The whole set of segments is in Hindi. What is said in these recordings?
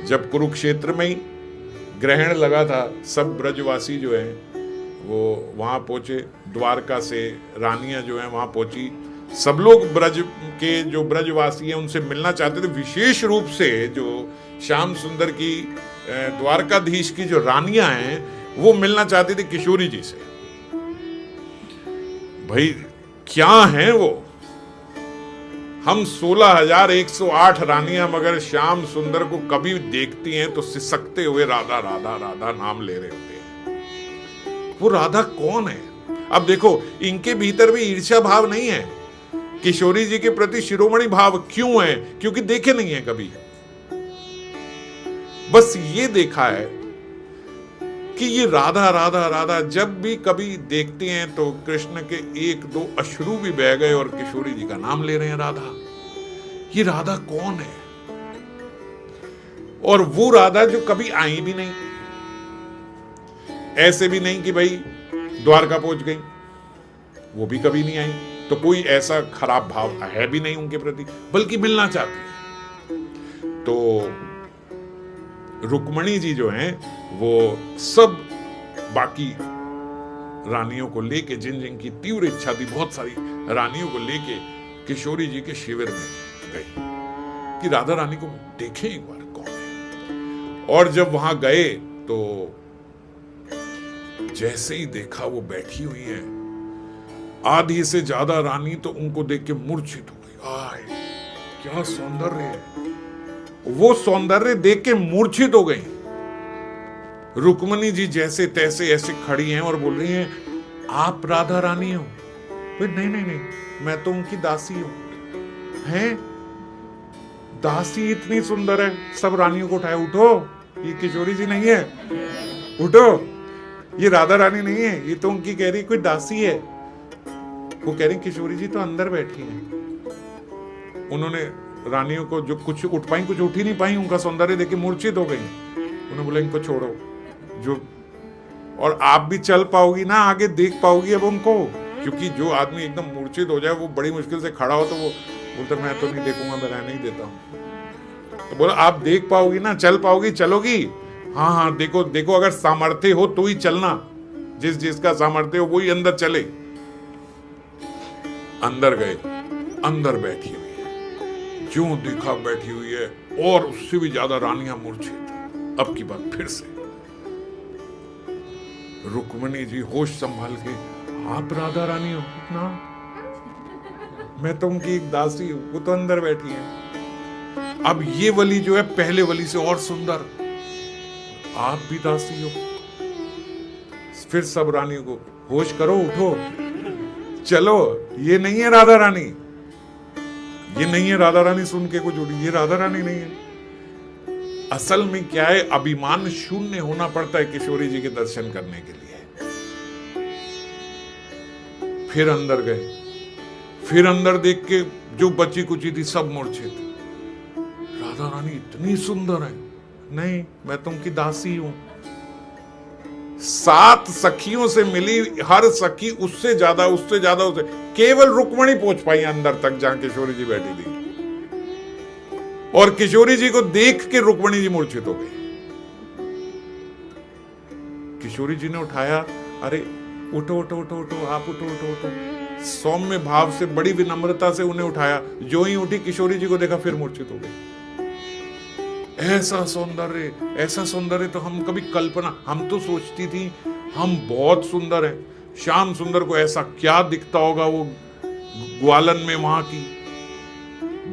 जब कुरुक्षेत्र में ही ग्रहण लगा था, सब ब्रजवासी जो हैं वो वहाँ पहुँचे, द्वारका से रानियाँ जो हैं वहाँ पहुँची, सब लोग ब्रज के जो ब्रजवासी हैं उनसे मिलना चाहते थे। विशेष रूप से जो श्याम सुंदर की द्वारकाधीश की जो रानियाँ हैं वो मिलना चाहती थी किशोरी जी से। भाई क्या हैं वो, हम 16,108 रानियां मगर श्याम सुंदर को कभी देखती हैं तो सिसकते हुए राधा राधा राधा नाम ले रहे होते हैं। वो राधा कौन है? अब देखो, इनके भीतर भी ईर्ष्या भाव नहीं है, किशोरी जी के प्रति शिरोमणि भाव क्यों है? क्योंकि देखे नहीं है कभी। बस ये देखा है कि ये राधा राधा राधा, जब भी कभी देखते हैं तो कृष्ण के एक दो अश्रु भी बह गए और किशोरी जी का नाम ले रहे हैं राधा। ये राधा कौन है? और वो राधा जो कभी आई भी नहीं, ऐसे भी नहीं कि भाई द्वारका पहुंच गई, वो भी कभी नहीं आई, तो कोई ऐसा खराब भाव है भी नहीं उनके प्रति, बल्कि मिलना चाहती है। तो रुक्मणी जी जो हैं वो सब बाकी रानियों को लेके, जिन जिन की तीव्र इच्छा थी, बहुत सारी रानियों को लेके किशोरी जी के शिविर में गई कि राधा रानी को देखें एक बार कौन है। और जब वहां गए तो जैसे ही देखा वो बैठी हुई है, आधी से ज्यादा रानी तो उनको देख के मूर्छित हो गई। आय क्या सौंदर्य है! वो सौंदर्य देख के मूर्छित हो गई। रुक्मणी जी जैसे तैसे ऐसे खड़ी हैं और बोल रही हैं, आप राधा रानी हो? नहीं नहीं नहीं, मैं तो उनकी दासी हूं। हैं? दासी इतनी सुंदर है, सब रानियों को उठाए, उठो, ये किशोरी जी नहीं है, उठो, ये राधा रानी नहीं है, ये तो उनकी कह रही कोई दासी है। वो कह रही किशोरी जी तो अंदर बैठी हैं। उन्होंने रानियों को जो कुछ उठ पाई, कुछ उठ ही नहीं पाई, उनका सौंदर्य देख के मूर्छित हो गई। उन्होंने बोला इनको छोड़ो, जो और आप भी चल पाओगी ना, आगे देख पाओगी अब उनको, क्योंकि जो आदमी एकदम मूर्छित हो जाए वो बड़ी मुश्किल से खड़ा हो तो वो बोलता मैं तो नहीं देखूंगा, मैं रहने ही देता हूं। तो बोला आप देख पाओगी ना, चल पाओगी, चलोगी? हाँ हाँ, देखो देखो, अगर सामर्थ्य हो तो ही चलना, जिस जिसका सामर्थ्य हो वही अंदर चले। अंदर गए, अंदर बैठी हुई है, जो देखा बैठी हुई है, और उससे भी ज्यादा रानियां मूर्छित। अब की बात फिर से रुक्मणी जी होश संभाल के, आप राधा रानी हो ना? मैं तो उनकी एक दासी हूं, वो तो अंदर बैठी है। अब ये वली जो है पहले वली से और सुंदर, आप भी दासी हो। फिर सब रानियों को, होश करो, उठो, चलो, ये नहीं है राधा रानी, ये नहीं है राधा रानी। सुन के कुछ उठी, ये राधा रानी नहीं है। असल में क्या है, अभिमान शून्य होना पड़ता है किशोरी जी के दर्शन करने के लिए। फिर अंदर गए, फिर अंदर देख के जो बची कुची थी सब मूर्छित। राधा रानी इतनी सुंदर है? नहीं, मैं तो उनकी दासी हूं। 7 सखियों से मिली, हर सखी उससे ज्यादा उससे ज्यादा उससे, केवल रुक्मणी पहुंच पाई अंदर तक जहां किशोरी जी बैठी थी। और किशोरी जी को देख के रुक्मणी जी मूर्छित हो गई। किशोरी जी ने उठाया, अरे उठो उठो उठो उठो, आप उठो उठो उठो। सौम्य भाव से, बड़ी विनम्रता से उन्हें उठाया। जो ही उठी किशोरी जी को देखा, फिर मूर्छित हो गई। ऐसा सौंदर्य तो हम कभी कल्पना, हम तो सोचती थी हम बहुत सुंदर हैं, श्याम सुंदर को ऐसा क्या दिखता होगा वो ग्वालन में, वहां की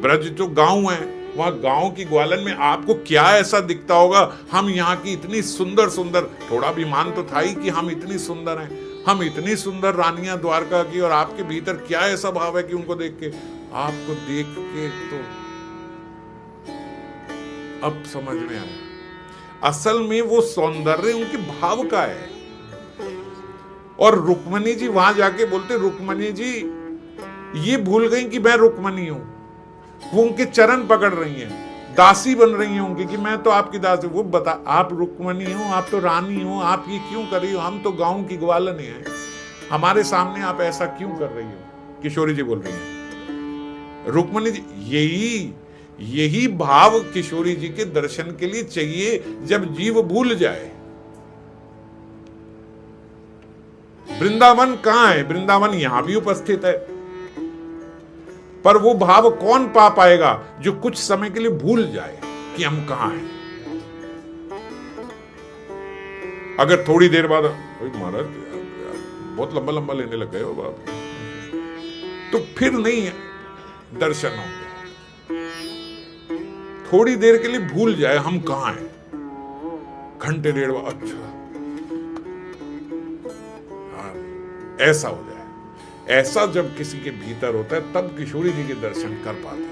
ब्रज जो गांव है, वहां गांव की ग्वालन में आपको क्या ऐसा दिखता होगा? हम यहाँ की इतनी सुंदर सुंदर, थोड़ा अभिमान तो था ही कि हम इतनी सुंदर हैं, हम इतनी सुंदर रानियां द्वारका की, और आपके भीतर क्या ऐसा भाव है कि उनको देख के, आपको देख के तो अब समझ में आया। असल में वो सौंदर्य उनके भाव का है। और रुक्मणी जी वहां जाके बोलते, रुक्मणी जी ये भूल गई कि मैं रुक्मणी हूं। वो उनके चरण पकड़ रही हैं, दासी बन रही हैं उनकी, कि मैं तो आपकी दासी। वो बता, आप रुक्मणी हो, आप तो रानी हो, आप ये क्यों कर रही हो? हम तो गांव की ग्वालन हैं, हमारे सामने आप ऐसा क्यों कर रही हो? किशोरी जी बोल रही हैं। रुक्मणी जी, यही यही भाव किशोरी जी के दर्शन के लिए चाहिए जब जीव भूल जाए। वृंदावन कहां है? वृंदावन यहां भी उपस्थित है, पर वो भाव कौन पा पाएगा जो कुछ समय के लिए भूल जाए कि हम कहां हैं। अगर थोड़ी देर बाद महाराज बहुत लंबा लंबा लेने लग गए हो बात, तो फिर नहीं दर्शन होंगे। थोड़ी देर के लिए भूल जाए हम कहां हैं, घंटे डेढ़ बाद अच्छा ऐसा हो जाए। ऐसा जब किसी के भीतर होता है तब किशोरी जी के दर्शन कर पाते हैं।